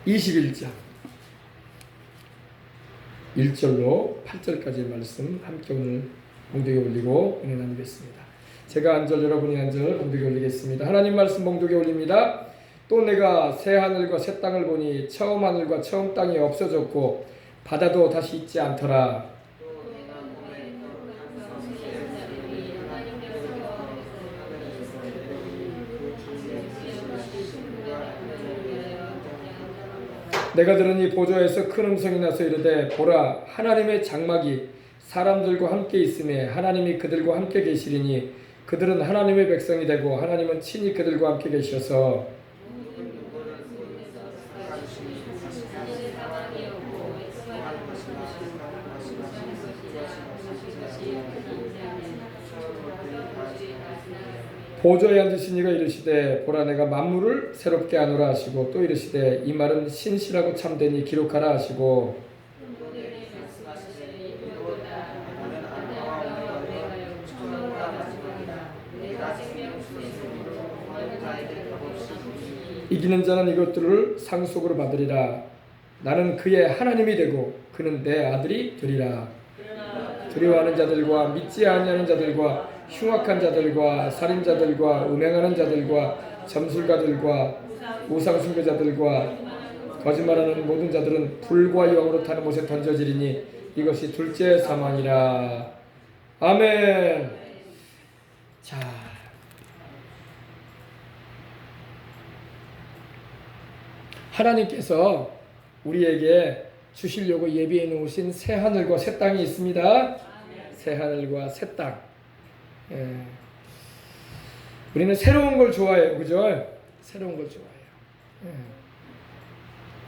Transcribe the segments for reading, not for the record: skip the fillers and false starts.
21장 1절로 8절까지의 말씀 함께 오늘 봉독에 올리고 은혜 나누겠습니다. 제가 한 절, 여러분이 한 절 봉독에 올리겠습니다. 하나님 말씀 봉독에 올립니다. 또 내가 새 하늘과 새 땅을 보니 처음 하늘과 처음 땅이 없어졌고 바다도 다시 있지 않더라. 내가 들으니 보좌에서 큰 음성이 나서 이르되 보라 하나님의 장막이 사람들과 함께 있으며 하나님이 그들과 함께 계시리니 그들은 하나님의 백성이 되고 하나님은 친히 그들과 함께 계셔서 보좌에 앉으신 이가 이르시되 보라 내가 만물을 새롭게 하노라 하시고 또 이르시되 이 말은 신실하고 참되니 기록하라 하시고 이기는 자는 이것들을 상속으로 받으리라. 나는 그의 하나님이 되고 그는 내 아들이 되리라. 두려워하는 자들과 믿지 아니하는 자들과 흉악한 자들과 살인자들과 음행하는 자들과 점술가들과 우상 숭배자들과 거짓말하는 모든 자들은 불과 영으로 타는 못에 던져지리니 이것이 둘째 사망이라. 아멘. 자, 하나님께서 우리에게 주시려고 예비해 놓으신 새 하늘과 새 땅이 있습니다. 새 하늘과 새 땅. 우리는 새로운 걸 좋아해요. 그죠? 새로운 걸 좋아해요.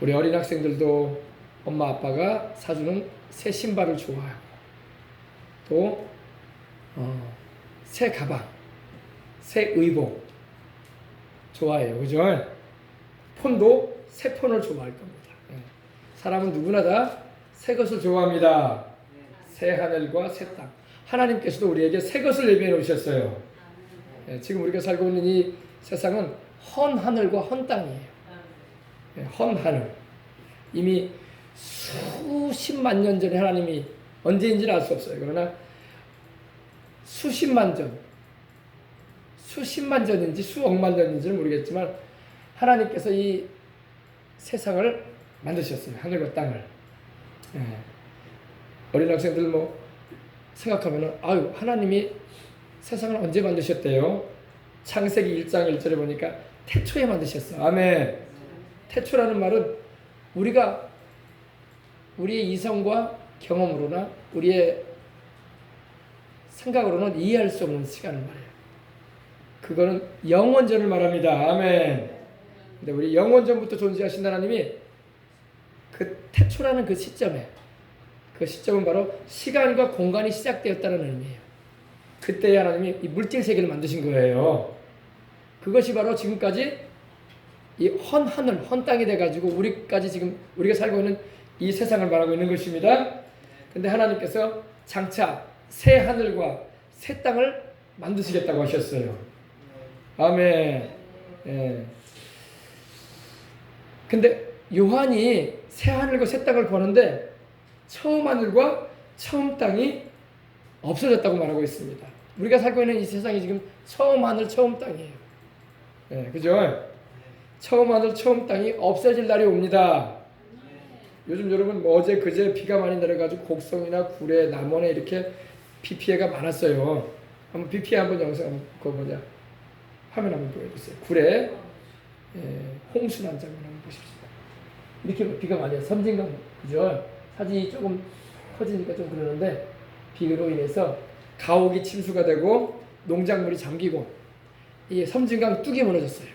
우리 어린 학생들도 엄마 아빠가 사주는 새 신발을 좋아하고 또 새 가방, 새 의복 좋아해요. 그죠? 폰도 새 폰을 좋아할 겁니다. 사람은 누구나 다 새 것을 좋아합니다. 새 하늘과 새 땅. 하나님께서도 우리에게 새 것을 예비해 놓으셨어요. 지금 우리가 살고 있는 이 세상은 헌 하늘과 헌 땅이에요. 헌 하늘. 이미 수십만 년 전에 하나님이 언제인지는 알 수 없어요. 그러나 수십만 전인지 수억만 전인지는 모르겠지만 하나님께서 이 세상을 만드셨어요. 하늘과 땅을. 어린 학생들 생각하면은 아유 하나님이 세상을 언제 만드셨대요? 창세기 1장 1절에 보니까 태초에 만드셨어. 아멘. 태초라는 말은 우리가 우리의 이성과 경험으로나 우리의 생각으로는 이해할 수 없는 시간을 말해요. 그거는 영원전을 말합니다. 아멘. 근데 우리 영원전부터 존재하신 하나님이 그 태초라는 그 시점에 그 시점은 바로 시간과 공간이 시작되었다는 의미예요. 그때 하나님이 이 물질 세계를 만드신 거예요. 그것이 바로 지금까지 이 헌 하늘, 헌 땅이 돼가지고 우리까지 지금 우리가 살고 있는 이 세상을 말하고 있는 것입니다. 근데 하나님께서 장차 새 하늘과 새 땅을 만드시겠다고 하셨어요. 아멘. 근데 요한이 새 하늘과 새 땅을 보는데 처음 하늘과 처음 땅이 없어졌다고 말하고 있습니다. 우리가 살고 있는 이 세상이 지금 처음 하늘, 처음 땅이에요. 그죠? 처음 하늘, 처음 땅이 없어질 날이 옵니다. 요즘 여러분 어제 그제 비가 많이 내려가지고 곡성이나 구례, 남원에 이렇게 비 피해가 많았어요. 한번 비 피해 한번 영상 화면 한번 보여주세요. 구례 홍수 난 장면 한번 보십시오. 이렇게 비가 많이 와요. 섬진강 그죠? 사진이 조금 커지니까 좀 그러는데 비로 인해서 가옥이 침수가 되고 농작물이 잠기고 이 섬진강 뚝이 무너졌어요.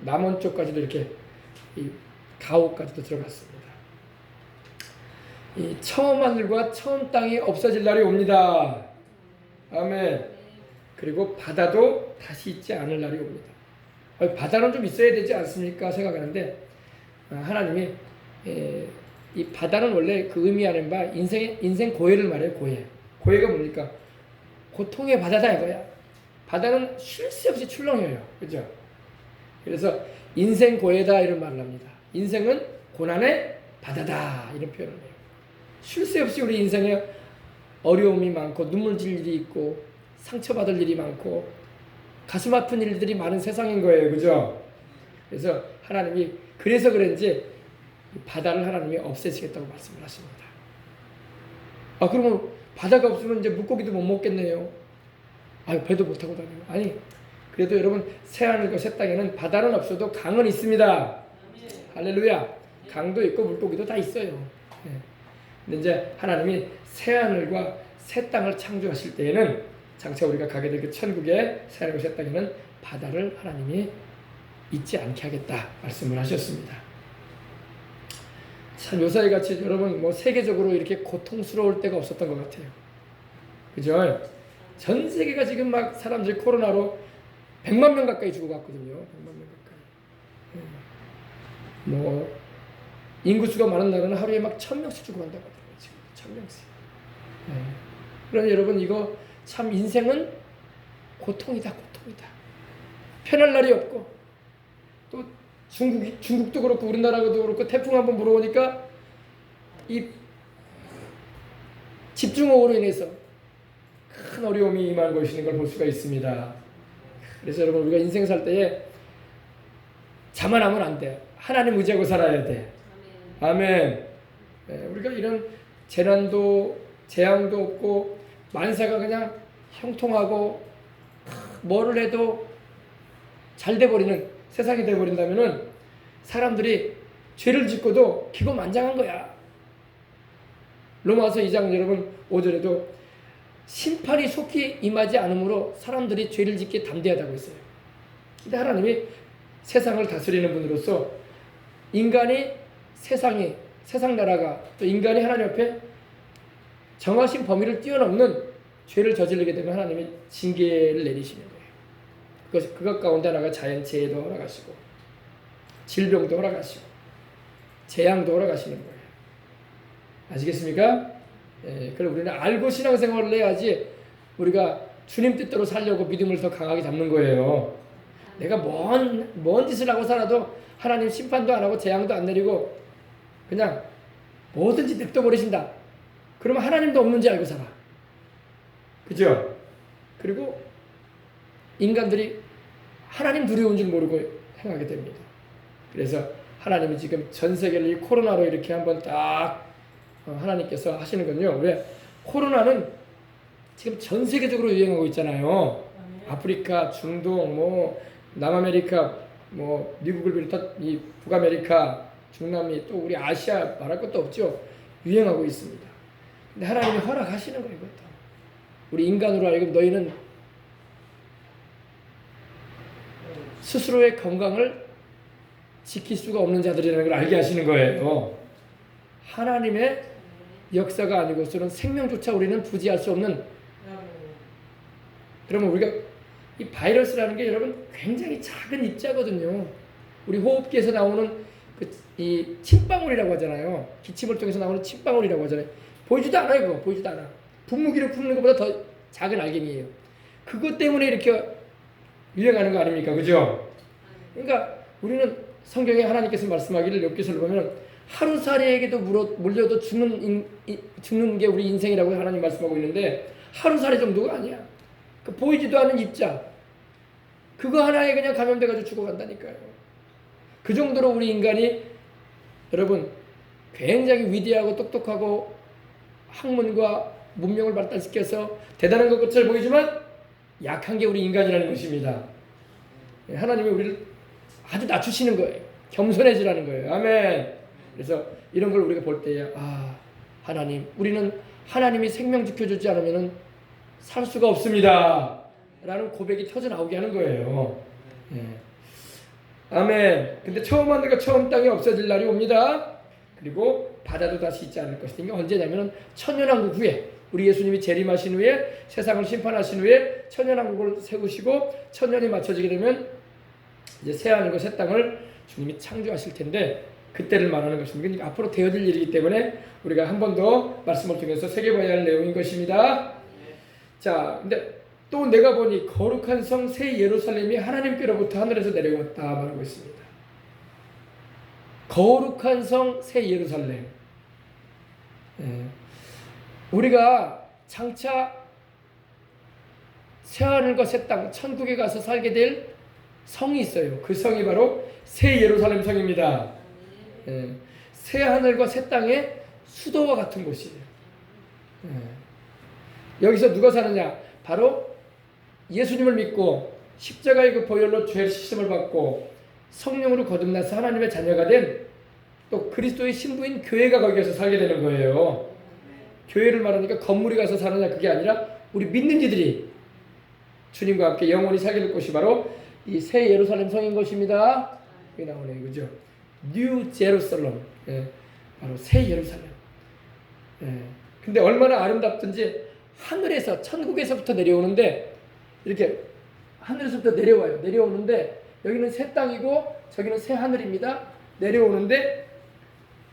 남원 쪽까지도 이렇게 이 가옥까지도 들어갔습니다. 이 처음 하늘과 처음 땅이 없어질 날이 옵니다. 아멘. 그리고 바다도 다시 있지 않을 날이 옵니다. 바다는 좀 있어야 되지 않습니까? 생각하는데 하나님이 이 바다는 원래 그 의미하는 바 인생 고해를 말해요. 고해가 뭡니까? 고통의 바다다 이거야. 바다는 쉴 새 없이 출렁여요. 그죠? 그래서 인생 고해다 이런 말을 합니다. 인생은 고난의 바다다 이런 표현을 해요. 쉴 새 없이 우리 인생에 어려움이 많고 눈물 질 일이 있고 상처받을 일이 많고 가슴 아픈 일들이 많은 세상인 거예요. 그죠? 그래서 하나님이 그래서 그런지 바다를 하나님이 없애시겠다고 말씀을 하십니다. 그러면 바다가 없으면 이제 물고기도 못 먹겠네요. 배도 못 타고 다녀요. 아니, 그래도 여러분 새하늘과 새 땅에는 바다는 없어도 강은 있습니다. 할렐루야. 강도 있고 물고기도 다 있어요. 근데 이제 하나님이 새하늘과 새 땅을 창조하실 때에는 장차 우리가 가게 될 그 천국의 새하늘과 새 땅에는 바다를 하나님이 잊지 않게 하겠다 말씀을 하셨습니다. 참 요사이 같이 여러분 뭐 세계적으로 이렇게 고통스러울 때가 없었던 것 같아요. 그죠? 전 세계가 지금 막 사람들이 코로나로 100만 명 가까이 죽어갔거든요. 100만 명 가까이. 뭐 인구수가 많은 나라는 하루에 막 1000명씩 죽어간다고 하더라고요. 지금 1000명씩. 그러니 여러분 이거 참 인생은 고통이다. 편할 날이 없고 또 중국도 그렇고 우리나라도 그렇고 태풍 한번 불어오니까 이 집중호우로 인해서 큰 어려움이 임한 것이는 걸 볼 수가 있습니다. 그래서 여러분 우리가 인생 살 때에 자만하면 안 돼. 하나님 의지하고 살아야 돼. 아멘. 우리가 이런 재난도 재앙도 없고 만사가 그냥 형통하고 뭐를 해도 잘 돼버리는 세상이 돼버린다면은 사람들이 죄를 짓고도 기고만장한 거야. 로마서 2장 여러분 5절에도 심판이 속히 임하지 않으므로 사람들이 죄를 짓기 담대하다고 했어요. 근데 하나님이 세상을 다스리는 분으로서 인간이 세상 나라가 또 인간이 하나님 앞에 정하신 범위를 뛰어넘는 죄를 저지르게 되면 하나님이 징계를 내리시는 거예요. 그것 가운데 하나가 자연재해도 허락하시고 질병도 허락하시고 재앙도 허락하시는 거예요. 아시겠습니까? 그럼 우리는 알고 신앙생활을 해야지 우리가 주님 뜻대로 살려고 믿음을 더 강하게 잡는 거예요. 내가 먼 짓을 하고 살아도 하나님 심판도 안 하고 재앙도 안 내리고 그냥 뭐든지 냅둬버리신다. 그러면 하나님도 없는지 알고 살아. 그죠? 그리고 인간들이 하나님 두려운 줄 모르고 행하게 됩니다. 그래서 하나님이 지금 전 세계를 이 코로나로 이렇게 한번 딱 하나님께서 하시는 건요. 왜? 코로나는 지금 전 세계적으로 유행하고 있잖아요. 아프리카, 중동, 뭐 남아메리카, 뭐 미국을 비롯한 이 북아메리카, 중남미 또 우리 아시아 말할 것도 없죠. 유행하고 있습니다. 근데 하나님이 허락하시는 거예요. 이것도. 우리 인간으로 하여금 너희는 스스로의 건강을 지킬 수가 없는 자들이라는 걸 알게 하시는 거예요. 하나님의 역사가 아니고서는 생명조차 우리는 부지할 수 없는. 그러면 우리가 이 바이러스라는 게 여러분 굉장히 작은 입자거든요. 우리 호흡기에서 나오는 이 침방울이라고 하잖아요. 기침을 통해서 나오는 침방울이라고 하잖아요. 보이지도 않아요. 그거 보이지도 않아. 분무기를 품는 것보다 더 작은 알갱이에요. 그것 때문에 이렇게 유행하는 거 아닙니까? 그죠? 그러니까 우리는 성경에 하나님께서 말씀하기를 욥기서를 보면 하루살이에게도 물려도 죽는 게 우리 인생이라고 하나님 말씀하고 있는데 하루살이 정도가 아니야. 그 보이지도 않은 입자 그거 하나에 그냥 감염돼가지고 죽어간다니까요. 그 정도로 우리 인간이 여러분 굉장히 위대하고 똑똑하고 학문과 문명을 발달시켜서 대단한 것처럼 보이지만 약한 게 우리 인간이라는 것입니다. 하나님이 우리를 아주 낮추시는 거예요. 겸손해지라는 거예요. 아멘. 그래서 이런 걸 우리가 볼 때에 하나님 우리는 하나님이 생명 지켜주지 않으면 살 수가 없습니다. 라는 고백이 터져 나오게 하는 거예요. 아멘. 근데 처음 하늘과 처음 땅이 없어질 날이 옵니다. 그리고 바다도 다시 있지 않을 것이다. 이게 언제냐면 천년왕국 후에 우리 예수님이 재림하신 후에 세상을 심판하신 후에 천년왕국을 세우시고 천년이 맞춰지게 되면 이제 새하늘과 새 땅을 주님이 창조하실 텐데 그때를 말하는 것입니다. 그러니까 앞으로 되어질 일이기 때문에 우리가 한 번 더 말씀을 통해서 새겨봐야 할 내용인 것입니다. 자, 근데 또 내가 보니 거룩한 성 새 예루살렘이 하나님께로부터 하늘에서 내려왔다 말하고 있습니다. 거룩한 성 새 예루살렘. 우리가 장차 새하늘과 새 땅 천국에 가서 살게 될 성이 있어요. 그 성이 바로 새 예루살렘 성입니다. 새 하늘과 새 땅의 수도와 같은 곳이에요. 여기서 누가 사느냐? 바로 예수님을 믿고 십자가의 그 보혈로 죄 씻음을 받고 성령으로 거듭나서 하나님의 자녀가 된 또 그리스도의 신부인 교회가 거기 가서 살게 되는 거예요. 교회를 말하니까 건물에 가서 사느냐 그게 아니라 우리 믿는 이들이 주님과 함께 영원히 살게 될 곳이 바로 이 새 예루살렘 성인 것입니다. 여기 나오네요. 그죠? 뉴 제루살렘. 바로 새 예루살렘. 근데 얼마나 아름답든지 하늘에서 천국에서부터 내려오는데 이렇게 하늘에서부터 내려와요. 내려오는데 여기는 새 땅이고 저기는 새 하늘입니다. 내려오는데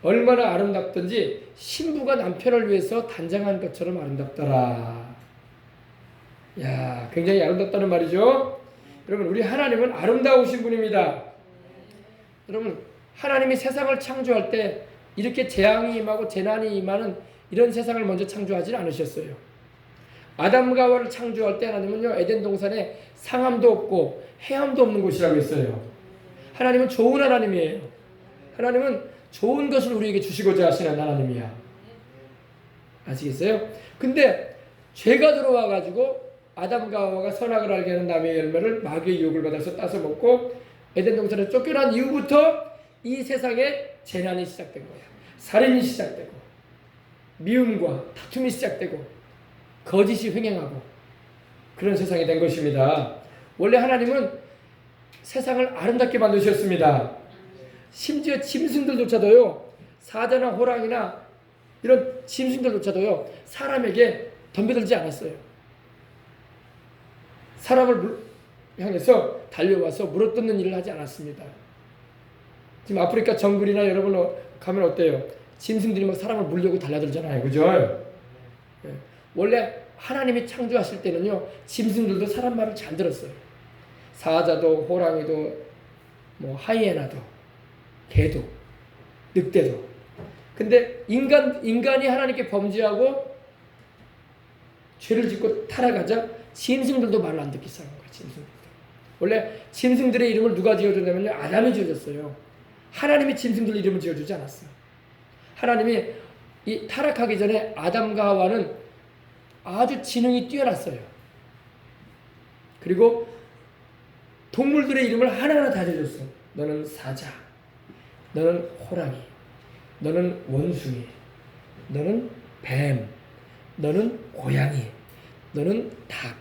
얼마나 아름답든지 신부가 남편을 위해서 단장한 것처럼 아름답더라. 야, 굉장히 아름답다는 말이죠. 여러분, 우리 하나님은 아름다우신 분입니다. 여러분, 하나님이 세상을 창조할 때 이렇게 재앙이 임하고 재난이 임하는 이런 세상을 먼저 창조하지 않으셨어요. 아담과 하와를 창조할 때 하나님은요, 에덴 동산에 상함도 없고 해함도 없는 곳이라고 했어요. 하나님은 좋은 하나님이에요. 하나님은 좋은 것을 우리에게 주시고자 하시는 하나님이야. 아시겠어요? 근데 죄가 들어와 가지고 아담과 하와가 선악을 알게 하는 나무의 열매를 마귀의 유혹을 받아서 따서 먹고 에덴 동산에 쫓겨난 이후부터 이 세상에 재난이 시작된 거야. 살인이 시작되고 미움과 다툼이 시작되고 거짓이 횡행하고 그런 세상이 된 것입니다. 원래 하나님은 세상을 아름답게 만드셨습니다. 심지어 짐승들조차도요, 사자나 호랑이나 이런 짐승들조차도요 사람에게 덤벼들지 않았어요. 사람을 향해서 달려와서 물어뜯는 일을 하지 않았습니다. 지금 아프리카 정글이나 여러분 가면 어때요? 짐승들이 막 사람을 물려고 달려들잖아요. 그죠? 원래 하나님이 창조하실 때는요, 짐승들도 사람 말을 잘 들었어요. 사자도 호랑이도 뭐 하이에나도 개도 늑대도. 근데 인간이 하나님께 범죄하고 죄를 짓고 타락하자 짐승들도 말을 안 듣기 시작한 거예요. 짐승들도. 원래 짐승들의 이름을 누가 지어줬냐면요, 아담이 지어줬어요. 하나님이 짐승들 이름을 지어주지 않았어요. 하나님이 이 타락하기 전에 아담과 하와는 아주 지능이 뛰어났어요. 그리고 동물들의 이름을 하나하나 다 지어줬어요. 너는 사자, 너는 호랑이, 너는 원숭이, 너는 뱀, 너는 고양이, 너는 닭.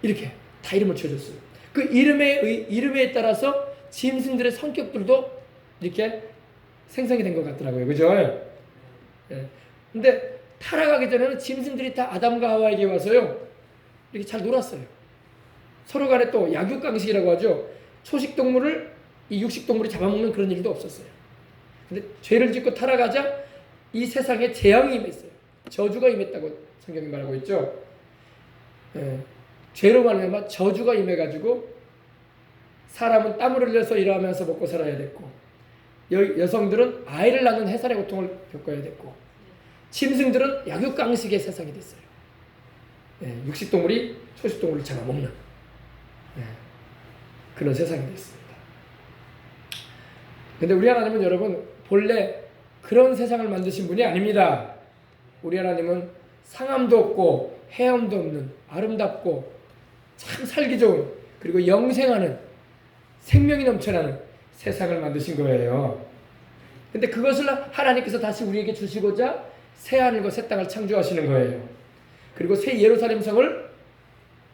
이렇게 다 이름을 지어줬어요. 그 이름에 따라서 짐승들의 성격들도 이렇게 생성이 된 것 같더라고요. 그죠? 근데 타락하기 전에는 짐승들이 다 아담과 하와에게 와서요, 이렇게 잘 놀았어요. 서로 간에 또 약육강식이라고 하죠. 초식동물을 이 육식동물이 잡아먹는 그런 일도 없었어요. 근데 죄를 짓고 타락하자 이 세상에 재앙이 임했어요. 저주가 임했다고 성경이 말하고 있죠. 죄로 말미암아 저주가 임해가지고 사람은 땀을 흘려서 일하면서 먹고 살아야 됐고, 여성들은 아이를 낳는 해산의 고통을 겪어야 됐고, 짐승들은 약육강식의 세상이 됐어요. 육식동물이 초식동물을 잡아먹는 그런 세상이 됐습니다. 근데 우리 하나님은 여러분 본래 그런 세상을 만드신 분이 아닙니다. 우리 하나님은 상함도 없고 해엄도 없는 아름답고 참 살기 좋은, 그리고 영생하는 생명이 넘쳐나는 세상을 만드신 거예요. 근데 그것을 하나님께서 다시 우리에게 주시고자 새 하늘과 새 땅을 창조하시는 거예요. 그리고 새 예루살렘 성을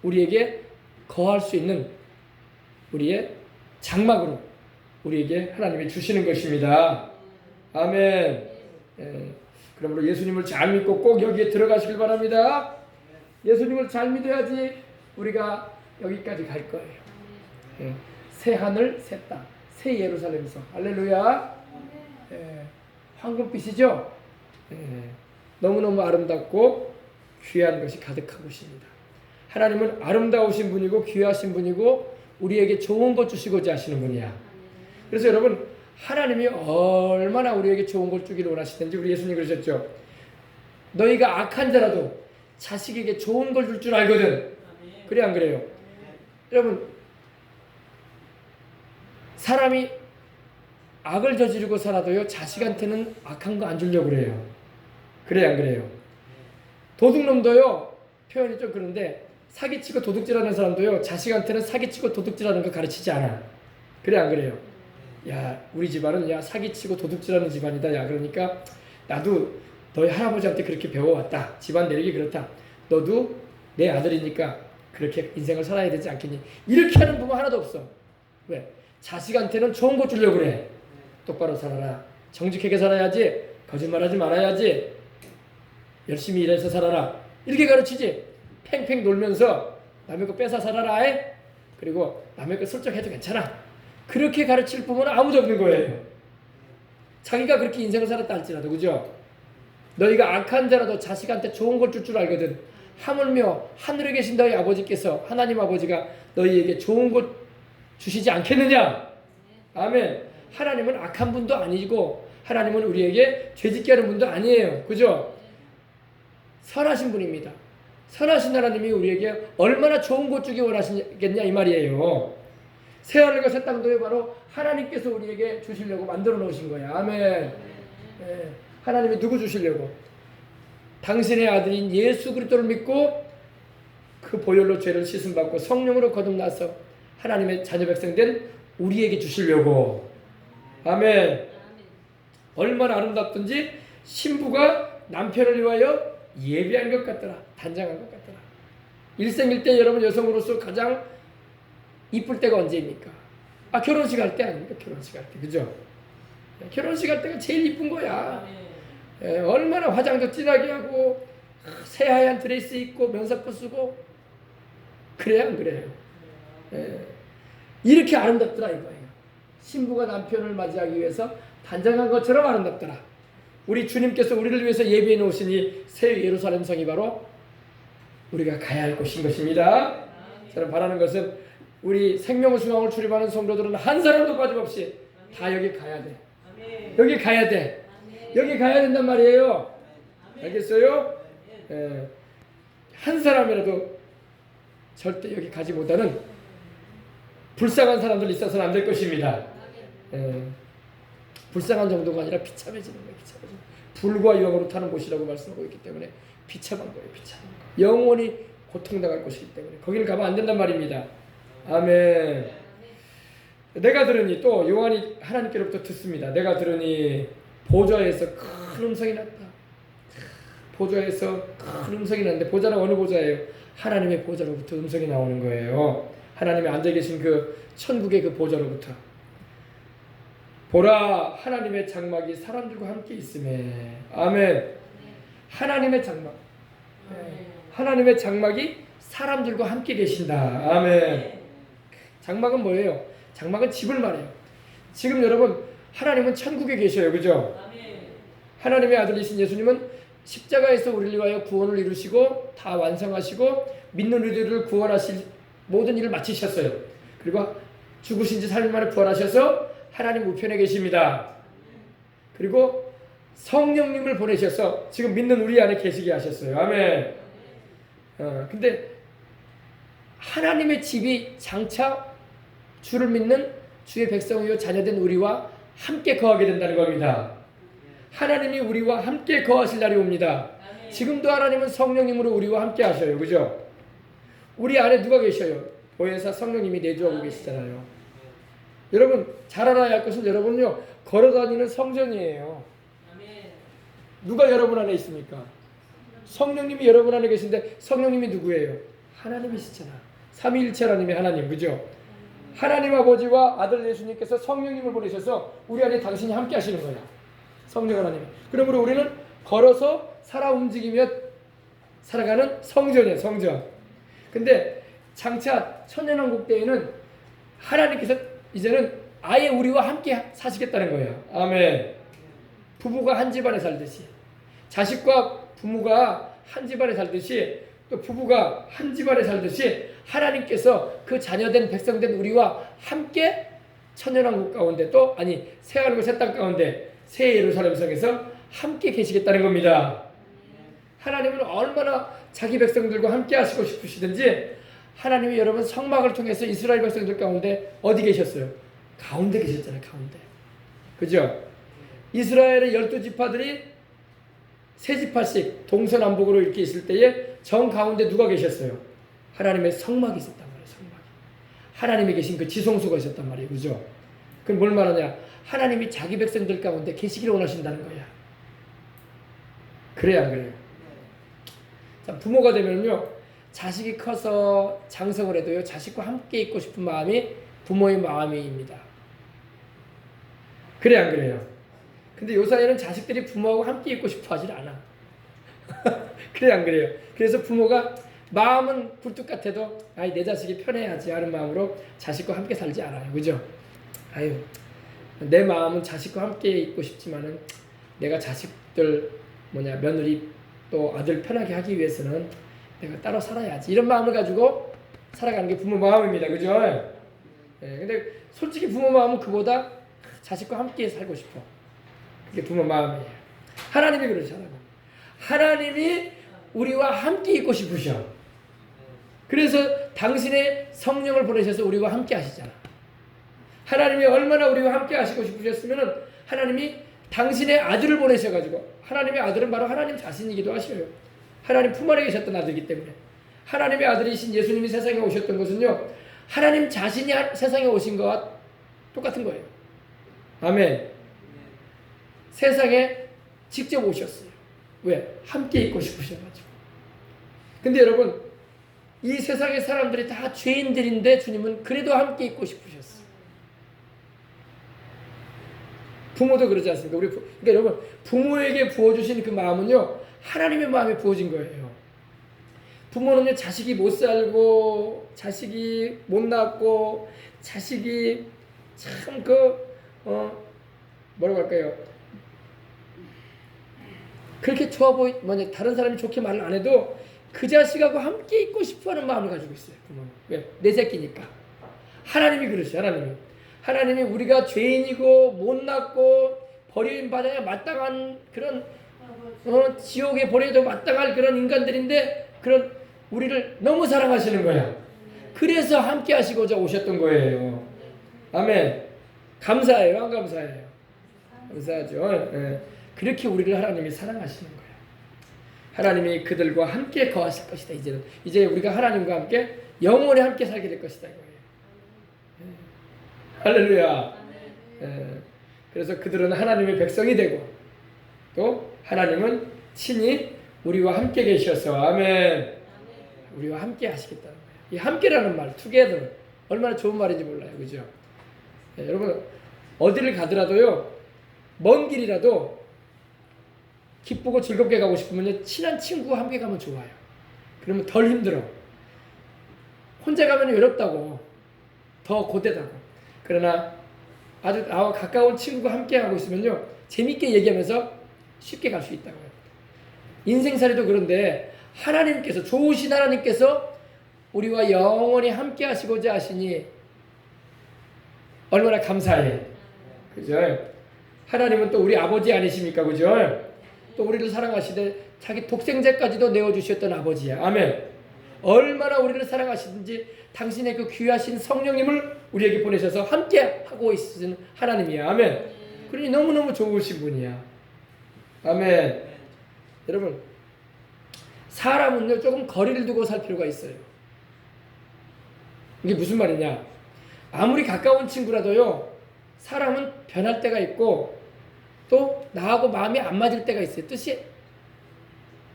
우리에게 거할 수 있는 우리의 장막으로 우리에게 하나님이 주시는 것입니다. 아멘. 그러므로 예수님을 잘 믿고 꼭 여기에 들어가시길 바랍니다. 예수님을 잘 믿어야지 우리가 여기까지 갈 거예요. 새 하늘, 새 땅, 새 예루살렘 성. 할렐루야. 황금빛이죠? 너무너무 아름답고 귀한 것이 가득하고 있습니다. 하나님은 아름다우신 분이고 귀하신 분이고 우리에게 좋은 것 주시고자 하시는 분이야. 그래서 여러분, 하나님이 얼마나 우리에게 좋은 걸 주기를 원하시는지 우리 예수님 그러셨죠. 너희가 악한 자라도 자식에게 좋은 걸 줄 줄 알거든. 그래 안 그래요? 여러분, 사람이 악을 저지르고 살아도요 자식한테는 악한 거 안 주려고 그래요. 그래 안 그래요? 도둑놈도요, 표현이 좀 그런데 사기치고 도둑질하는 사람도요 자식한테는 사기치고 도둑질하는 거 가르치지 않아. 그래 안 그래요? 야, 우리 집안은 야 사기치고 도둑질하는 집안이다. 야, 그러니까 나도 너희 할아버지한테 그렇게 배워왔다. 집안 내력이 그렇다. 너도 내 아들이니까 그렇게 인생을 살아야 되지 않겠니? 이렇게 하는 부모 하나도 없어. 왜? 자식한테는 좋은 거 주려고 그래. 똑바로 살아라. 정직하게 살아야지. 거짓말하지 말아야지. 열심히 일해서 살아라. 이렇게 가르치지. 팽팽 놀면서 남의 거 뺏어 살아라. 그리고 남의 거 슬쩍 해도 괜찮아. 그렇게 가르칠 부모는 아무도 없는 거예요. 자기가 그렇게 인생을 살았다 할지라도, 그죠? 너희가 악한 자라도 자식한테 좋은 걸 줄 줄 알거든. 하물며 하늘에 계신 너희 아버지께서, 하나님 아버지가 너희에게 좋은 것 주시지 않겠느냐? 아멘. 하나님은 악한 분도 아니고 하나님은 우리에게 죄짓게 하는 분도 아니에요. 그죠? 선하신 분입니다. 선하신 하나님이 우리에게 얼마나 좋은 것 주기 원하시겠냐 이 말이에요. 새하늘과 새 땅도 바로 하나님께서 우리에게 주시려고 만들어 놓으신 거예요. 아멘. 예. 하나님이 누구 주시려고? 당신의 아들인 예수 그리스도를 믿고 그 보혈로 죄를 씻음받고 성령으로 거듭나서 하나님의 자녀 백성 된 우리에게 주시려고. 아멘. 얼마나 아름답든지 신부가 남편을 위하여 예비한 것 같더라. 단장한 것 같더라. 일생일대 여러분 여성으로서 가장 이쁠 때가 언제입니까? 아, 결혼식 할 때 아닙니까? 결혼식 할 때. 그죠? 결혼식 할 때가 제일 이쁜 거야. 얼마나 화장도 진하게 하고 새하얀 드레스 입고 면사포 쓰고 그래야 안 그래요? 이렇게 아름답더라 이거예요. 신부가 남편을 맞이하기 위해서 단장한 것처럼 아름답더라. 우리 주님께서 우리를 위해서 예비해 놓으시니 새 예루살렘 성이 바로 우리가 가야 할 곳인 것입니다. 저는 바라는 것은 우리 생명의 중앙을 출입하는 성도들은 한 사람도 빠짐없이 다 여기 가야 돼. 여기 가야 돼. 여기 가야 된단 말이에요. 알겠어요? 한 사람이라도 절대 여기 가지 못하는 불쌍한 사람들 있어서는 안 될 것입니다. 불쌍한 정도가 아니라 비참해지는 거예요. 비참해지는. 불과 유황으로 타는 곳이라고 말씀하고 있기 때문에 비참한 거예요. 비참한 거. 영원히 고통당할 곳이기 때문에 거기를 가면 안 된단 말입니다. 아멘. 내가 들으니 또 요한이 하나님께로부터 듣습니다. 내가 들으니 보좌에서 큰 음성이 났다. 보좌에서 큰 음성이 났는데 보좌는 어느 보좌예요? 하나님의 보좌로부터 음성이 나오는 거예요. 하나님이 앉아 계신 그 천국의 그 보좌로부터. 보라, 하나님의 장막이 사람들과 함께 있음에. 아멘. 하나님의 장막. 하나님의 장막이 사람들과 함께 계신다. 아멘. 장막은 뭐예요? 장막은 집을 말해요. 지금 여러분 하나님은 천국에 계셔요. 그죠? 하나님의 아들이신 예수님은 십자가에서 우리를 위하여 구원을 이루시고 다 완성하시고 믿는 우리들을 구원하실 모든 일을 마치셨어요. 그리고 죽으신 지 3일 만에 부활하셔서 하나님 우편에 계십니다. 그리고 성령님을 보내셔서 지금 믿는 우리 안에 계시게 하셨어요. 아멘. 근데 하나님의 집이 장차 주를 믿는 주의 백성이요 자녀된 우리와 함께 거하게 된다는 겁니다. 하나님이 우리와 함께 거하실 날이 옵니다. 지금도 하나님은 성령님으로 우리와 함께 하셔요. 그죠? 우리 안에 누가 계셔요? 보혜사 성령님이 내주하고 계시잖아요. 여러분 잘 알아야 할 것은 여러분요 걸어다니는 성전이에요. 누가 여러분 안에 있습니까? 성령님이 여러분 안에 계신데 성령님이 누구예요? 하나님이시잖아. 삼위일체 하나님이 하나님. 그죠? 하나님 아버지와 아들 예수님께서 성령님을 보내셔서 우리 안에 당신이 함께 하시는 거예요. 성령 하나님이. 그러므로 우리는 걸어서 살아 움직이며 살아가는 성전이에요. 성전. 근데 장차 천년왕국 때에는 하나님께서 이제는 아예 우리와 함께 사시겠다는 거예요. 아멘. 부부가 한 집안에 살듯이 자식과 부모가 한 집안에 살듯이 또 부부가 한 집안에 살듯이 하나님께서 그 자녀된 백성된 우리와 함께 천년왕국 가운데 또 아니 새하늘과 새 땅 가운데 새 예루살렘 성에서 함께 계시겠다는 겁니다. 하나님은 얼마나 자기 백성들과 함께 하시고 싶으시든지 하나님이 여러분 성막을 통해서 이스라엘 백성들 가운데 어디 계셨어요? 가운데 계셨잖아요. 가운데. 그죠? 이스라엘의 12지파들이 세 지파씩 동서남북으로 이렇게 있을 때에 정 가운데 누가 계셨어요? 하나님의 성막이 있었단 말이에요. 성막이. 하나님이 계신 그 지성소가 있었단 말이에요. 그죠? 그럼 뭘 말하냐? 하나님이 자기 백성들 가운데 계시기를 원하신다는 거야. 그래야 그래요. 자, 부모가 되면요, 자식이 커서 장성을 해도요, 자식과 함께 있고 싶은 마음이 부모의 마음입니다. 그래 안 그래요? 근데 요사이는 자식들이 부모하고 함께 있고 싶어 하질 않아. 그래 안 그래요? 그래서 부모가 마음은 굴뚝 같아도 아이 내 자식이 편해야지 하는 마음으로 자식과 함께 살지 않아요. 그죠? 아유, 내 마음은 자식과 함께 있고 싶지만은 내가 자식들 며느리 또 아들 편하게 하기 위해서는 내가 따로 살아야지 이런 마음을 가지고 살아가는 게 부모 마음입니다. 그죠? 근데 솔직히 부모 마음은 그보다 자식과 함께 살고 싶어. 그게 부모 마음이에요. 하나님이 그러잖아요. 하나님이 우리와 함께 있고 싶으셔. 그래서 당신의 성령을 보내셔서 우리와 함께 하시잖아. 하나님이 얼마나 우리와 함께 하시고 싶으셨으면 하나님이 당신의 아들을 보내셔가지고, 하나님의 아들은 바로 하나님 자신이기도 하셔요. 하나님 품 안에 계셨던 아들이기 때문에. 하나님의 아들이신 예수님이 세상에 오셨던 것은요, 하나님 자신이 세상에 오신 것과 똑같은 거예요. 아멘. 세상에 직접 오셨어요. 왜? 함께 있고 싶으셔가지고. 근데 여러분, 이 세상의 사람들이 다 죄인들인데 주님은 그래도 함께 있고 싶으셨어요. 부모도 그러지 않습니까? 그러니까 여러분, 부모에게 부어주신 그 마음은요, 하나님의 마음이 부어진 거예요. 부모는요, 자식이 못 살고, 자식이 못 낳고, 자식이 참 뭐라고 할까요? 그렇게 좋아 다른 사람이 좋게 말을 안 해도 그 자식하고 함께 있고 싶어 하는 마음을 가지고 있어요. 부모는. 왜? 내 새끼니까. 하나님이 그러셔요. 하나님이 우리가 죄인이고 못났고 버림받아야 마땅한 그런 지옥에 버려도 마땅할 그런 인간들인데 그런 우리를 너무 사랑하시는 거야. 그래서 함께 하시고자 오셨던 거예요. 아멘. 감사해요? 안 감사해요? 감사하죠. 예. 그렇게 우리를 하나님이 사랑하시는 거예요. 하나님이 그들과 함께 거하실 것이다. 이제 우리가 하나님과 함께 영원히 함께 살게 될 것이다. 이거예요. 예. 할렐루야. 예. 그래서 그들은 하나님의 백성이 되고 또 하나님은 친히 우리와 함께 계셔서 아멘. 우리와 함께 하시겠다는 거예요. 이 함께라는 말, together 얼마나 좋은 말인지 몰라요. 그죠? 예, 여러분 어디를 가더라도요, 먼 길이라도 기쁘고 즐겁게 가고 싶으면 친한 친구와 함께 가면 좋아요. 그러면 덜 힘들어. 혼자 가면 외롭다고, 더 고되다고. 그러나 아주 나와 가까운 친구가 함께 하고 있으면요, 재밌게 얘기하면서 쉽게 갈 수 있다고요. 인생살이도 그런데 하나님께서, 좋으신 하나님께서 우리와 영원히 함께 하시고자 하시니 얼마나 감사해. 그죠? 하나님은 또 우리 아버지 아니십니까? 그죠? 또 우리를 사랑하시되 자기 독생자까지도 내어주셨던 아버지야. 아멘. 얼마나 우리를 사랑하시든지 당신의 그 귀하신 성령님을 우리에게 보내셔서 함께 하고 있으신 하나님이야. 아멘. 그러니 너무너무 좋으신 분이야. 아멘. 여러분, 사람은요, 조금 거리를 두고 살 필요가 있어요. 이게 무슨 말이냐? 아무리 가까운 친구라도요, 사람은 변할 때가 있고 또 나하고 마음이 안 맞을 때가 있어요. 뜻이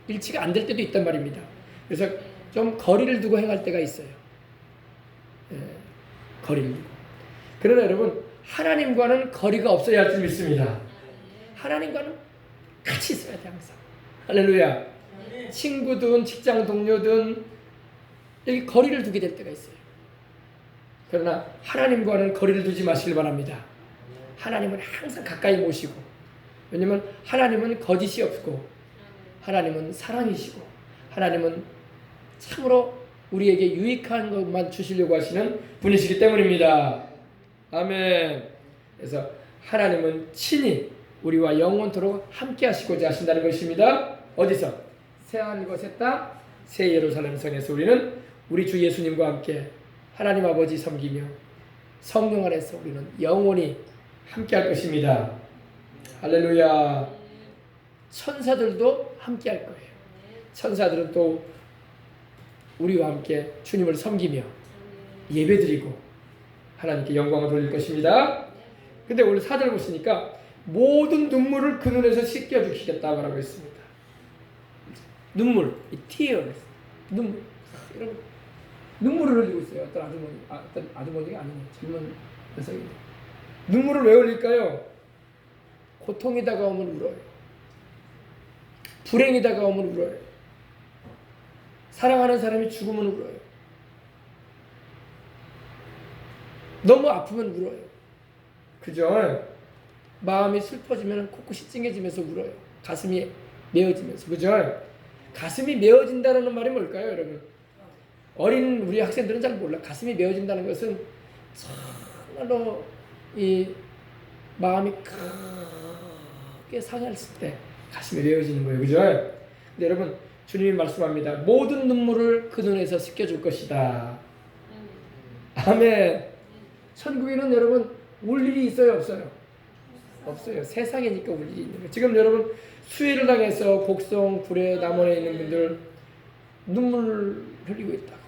일치가 안 될 때도 있단 말입니다. 그래서 좀 거리를 두고 행할 때가 있어요. 예, 거리를 두고. 그러나 여러분, 하나님과는 거리가 없어야 할 줄 믿습니다. 하나님과는 같이 있어야 돼, 항상. 할렐루야. 친구든 직장 동료든 여기 거리를 두게 될 때가 있어요. 그러나 하나님과는 거리를 두지 마시길 바랍니다. 하나님은 항상 가까이 모시고, 왜냐하면 하나님은 거짓이 없고 하나님은 사랑이시고 하나님은 참으로 우리에게 유익한 것만 주시려고 하시는 분이시기 때문입니다. 아멘. 그래서 하나님은 친히 우리와 영원토록 함께 하시고자 하신다는 것입니다. 어디서? 새하늘과 새 땅, 새 예루살렘 성에서 우리는 우리 주 예수님과 함께 하나님 아버지 섬기며 성령 안에서 우리는 영원히 함께 할 것입니다. 할렐루야. 천사들도 함께 할 거예요. 천사들은 또 우리와 함께 주님을 섬기며 예배드리고 하나님께 영광을 돌릴 것입니다. 근데 오늘 4절 보시니까 모든 눈물을 그 눈에서 씻겨주시겠다고 말하고 있습니다. 눈물, 이 tears, 눈물. 여러분, 눈물을 흘리고 있어요. 어떤 아주머니가 아니네. 젊은 여성인데. 눈물을 왜 흘릴까요? 고통이 다가오면 울어요. 불행이 다가오면 울어요. 사랑하는 사람이 죽으면 울어요. 너무 아프면 울어요. 그죠? 마음이 슬퍼지면 코끝이 찡해지면서 울어요. 가슴이 메어지면서. 그죠? 가슴이 메어진다는 말이 뭘까요, 여러분? 어린 우리 학생들은 잘 몰라. 가슴이 메어진다는 것은 정말로 이 마음이 크게 상했을 때 가슴이 메어지는 거예요. 그죠? 근데 여러분, 주님이 말씀합니다. 모든 눈물을 그 눈에서 씻겨줄 것이다. 아멘. 천국에는 여러분 울 일이 있어요, 없어요? 없어요. 세상이니까 울 일이 있는 거예요. 지금 여러분 수해를 당해서 곡성, 구례, 남원에 있는 분들 눈물 흘리고 있다고.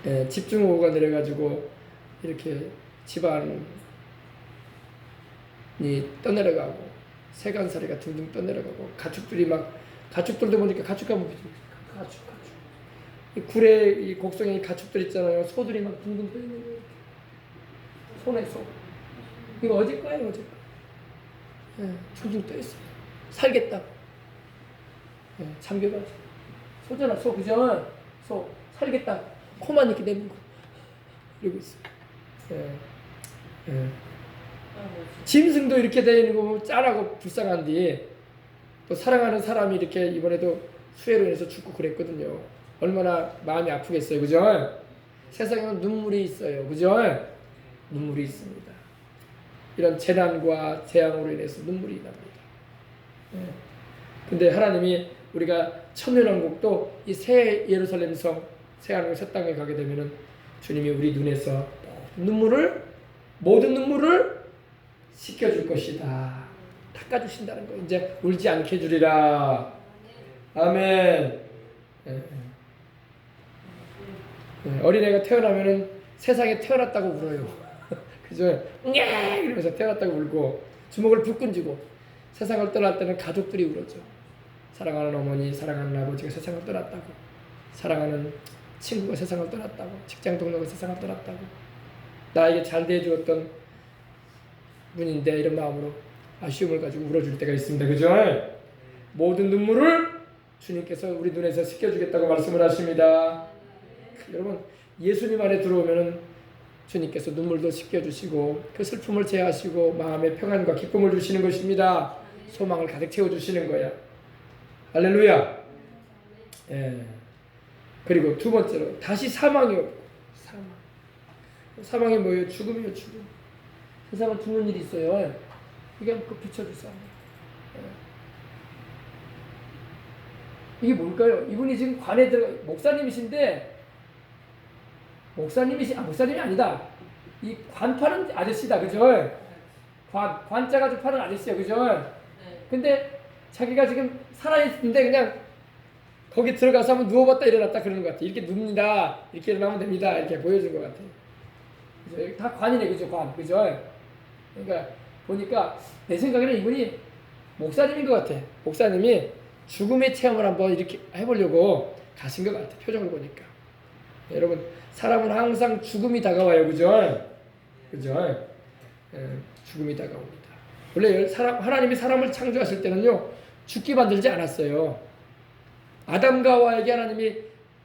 네, 집중호우가 내려가지고 이렇게 집안이 떠내려가고 세간살이가 둥둥 떠내려가고 가축들도 보니까 가축가무 가축 이 구례 이 곡성에 이 가축들 있잖아요. 소들이 막 둥둥 떠 있는 거예요. 손에 소. 이거 어제 거예요, 어제 거. 예, 둥둥 떠 있어요. 살겠다. 예, 잠겨가지고. 소잖아, 소 그죠? 소 살겠다. 코만 이렇게 내는 거. 이러고 있어요. 예, 예. 짐승도 이렇게 되는 거 짠하고 불쌍한데 또 사랑하는 사람이 이렇게 이번에도 수해로 인해서 죽고 그랬거든요. 얼마나 마음이 아프겠어요. 그죠? 세상에는 눈물이 있어요. 그죠? 눈물이 있습니다. 이런 재난과 재앙으로 인해서 눈물이 납니다. 네. 근데 하나님이 우리가 천년왕국도 이 새 예루살렘 성, 새 하늘 새 땅에 가게 되면은 주님이 우리 눈에서 모든 눈물을 씻겨줄 것이다. 닦아주신다는 거. 이제 울지 않게 해주리라. 아멘. 네. 어린애가 태어나면은 세상에 태어났다고 울어요. 그죠? 이러면서 태어났다고 울고 주먹을 불끈 쥐고 세상을 떠날 때는 가족들이 울었죠. 사랑하는 어머니, 사랑하는 아버지가 세상을 떠났다고, 사랑하는 친구가 세상을 떠났다고, 직장 동료가 세상을 떠났다고, 나에게 잘 대해주었던 분인데 이런 마음으로 아쉬움을 가지고 울어줄 때가 있습니다. 그죠? 모든 눈물을 주님께서 우리 눈에서 씻겨주겠다고 말씀을 하십니다. 여러분, 예수님 안에 들어오면은 주님께서 눈물도 씻겨주시고 그 슬픔을 제하시고 마음의 평안과 기쁨을 주시는 것입니다. 소망을 가득 채워주시는 거야. 할렐루야. 예. 그리고 두 번째로 다시 사망이 없고. 사망이 뭐예요? 죽음이에요. 죽음. 세상은 죽는 일이 있어요. 이게 그 비춰주세요. 예. 이게 뭘까요? 이분이 지금 관에 들어가, 목사님이 아니다. 이 관 파는 아저씨다. 그죠? 관자 가지고 파는 아저씨야. 그죠? 근데 자기가 지금 살아있는데 그냥 거기 들어가서 한번 누워봤다 일어났다 그러는 것 같아. 이렇게 눕니다. 이렇게 일어나면 됩니다. 이렇게 보여준 것 같아. 그죠? 다 관이네. 그죠? 관. 그죠? 그러니까 보니까 내 생각에는 이분이 목사님인 것 같아. 목사님이 죽음의 체험을 한번 이렇게 해보려고 가신 것 같아. 표정을 보니까. 여러분, 사람은 항상 죽음이 다가와요. 그죠? 그죠? 죽음이 다가옵니다. 원래 하나님이 사람을 창조하실 때는요, 죽게 만들지 않았어요. 아담과 하와에게 하나님이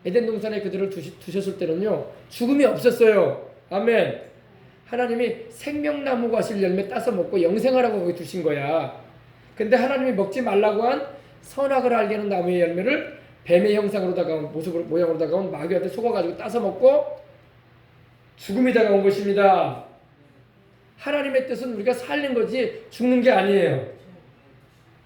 에덴 동산에 그들을 두셨을 때는요, 죽음이 없었어요. 아멘. 하나님이 생명나무 과실 열매 따서 먹고 영생하라고 거기 두신 거야. 근데 하나님이 먹지 말라고 한 선악을 알게 하는 나무의 열매를 뱀의 형상으로 다가온 모양으로 다가온 마귀한테 속아가지고 따서 먹고 죽음이 다가온 것입니다. 하나님의 뜻은 우리가 살는 거지 죽는 게 아니에요.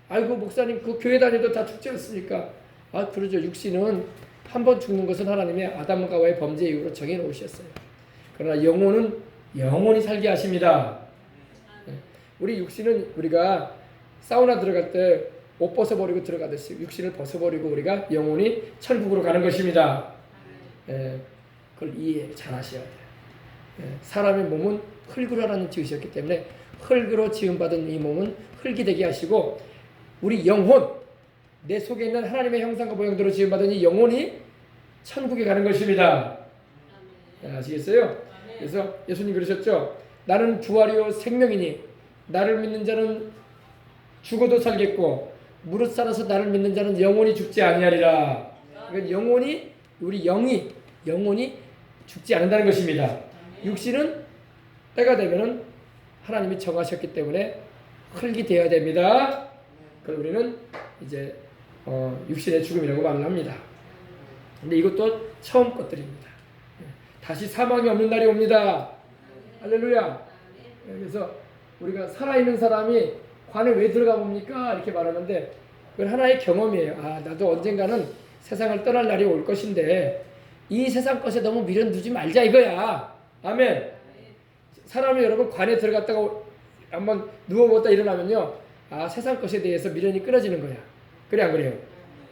아이고 목사님 그 교회 다니도 다 죽지 않습니까? 아 그러죠. 육신은 한 번 죽는 것은 하나님의 아담과 하와의 범죄 이후로 정해놓으셨어요. 그러나 영혼은 영원히 살게 하십니다. 우리 육신은 우리가 사우나 들어갈 때 옷 벗어버리고 들어가듯이 육신을 벗어버리고 우리가 영원히 천국으로 가는 것입니다. 그걸 이해 잘 하셔야 돼요. 사람의 몸은 흙으로 하나님 지으셨기 때문에 흙으로 지음받은 이 몸은 흙이 되게 하시고 우리 영혼, 내 속에 있는 하나님의 형상과 모양대로 지음받은 이 영혼이 천국에 가는 것입니다. 아시겠어요? 그래서 예수님 그러셨죠. 나는 부활이요 생명이니 나를 믿는 자는 죽어도 살겠고 무릇 살아서 나를 믿는 자는 영원히 죽지 아니하리라. 그러니까 영혼이 우리 영혼이 죽지 않는다는 것입니다. 육신은 때가 되면은 하나님이 정하셨기 때문에 흙이 되어야 됩니다. 그걸 우리는 이제 육신의 죽음이라고 말을 합니다. 근데 이것도 처음 것들입니다. 다시 사망이 없는 날이 옵니다. 할렐루야. 그래서 우리가 살아있는 사람이 관에 왜 들어가 봅니까? 이렇게 말하는데 그건 하나의 경험이에요. 아 나도 언젠가는 세상을 떠날 날이 올 것인데 이 세상 것에 너무 미련 두지 말자 이거야. 아멘. 사람이 여러분 관에 들어갔다가 한번 누워보다 일어나면요. 아 세상 것에 대해서 미련이 끊어지는 거야. 그래 안 그래요?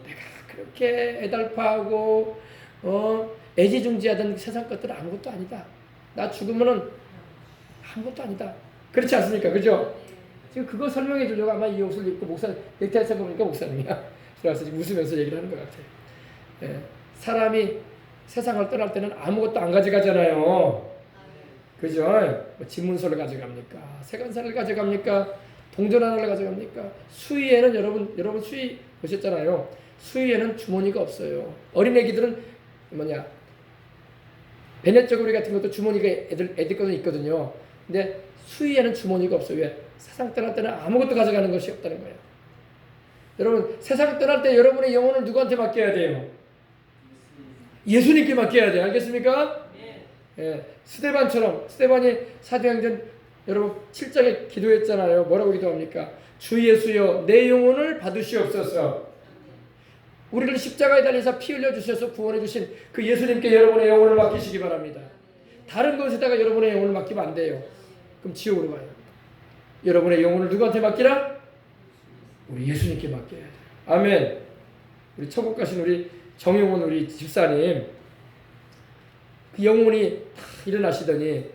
내가 그렇게 애달파하고 애지중지하던 세상 것들은 아무것도 아니다. 나 죽으면은 아무것도 아니다. 그렇지 않습니까? 그죠? 지금 그거 설명해 주려고 아마 이 옷을 입고 목사님 넥타이 쓴 거 보니까 목사님이야. 그래서 지금 웃으면서 얘기를 하는 것 같아요. 사람이 세상을 떠날 때는 아무것도 안 가져가잖아요. 그죠? 뭐 집문서를 가져갑니까? 세간살을 가져갑니까? 동전 하나를 가져갑니까? 수의에는 여러분 수의 보셨잖아요. 수의에는 주머니가 없어요. 어린애기들은 베넷저고리 같은 것도 주머니가 애들 거는 있거든요. 근데 수의에는 주머니가 없어요. 왜? 세상 떠날 때는 아무것도 가져가는 것이 없다는 거예요. 여러분 세상 떠날 때 여러분의 영혼을 누구한테 맡겨야 돼요? 예수님께 맡겨야 돼요. 알겠습니까? 스데반이 사도행전 여러분 7장에 기도했잖아요. 뭐라고 기도합니까? 주 예수여 내 영혼을 받으시옵소서. 우리를 십자가에 달리사 피 흘려 주셔서 구원해 주신 그 예수님께 여러분의 영혼을 맡기시기 바랍니다. 다른 것에다가 여러분의 영혼을 맡기면 안 돼요. 그럼 지옥으로 가요. 여러분의 영혼을 누구한테 맡기라? 우리 예수님께 맡겨야 돼요. 아멘. 우리 천국 가신 우리 정용훈 우리 집사님 그 영혼이 일어나시더니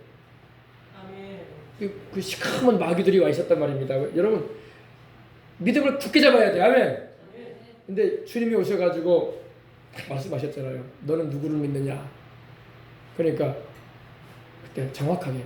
그 시커먼 마귀들이 와 있었단 말입니다. 여러분 믿음을 굳게 잡아야 돼요. 아멘. 근데 주님이 오셔가지고 말씀하셨잖아요. 너는 누구를 믿느냐? 그러니까 그때 정확하게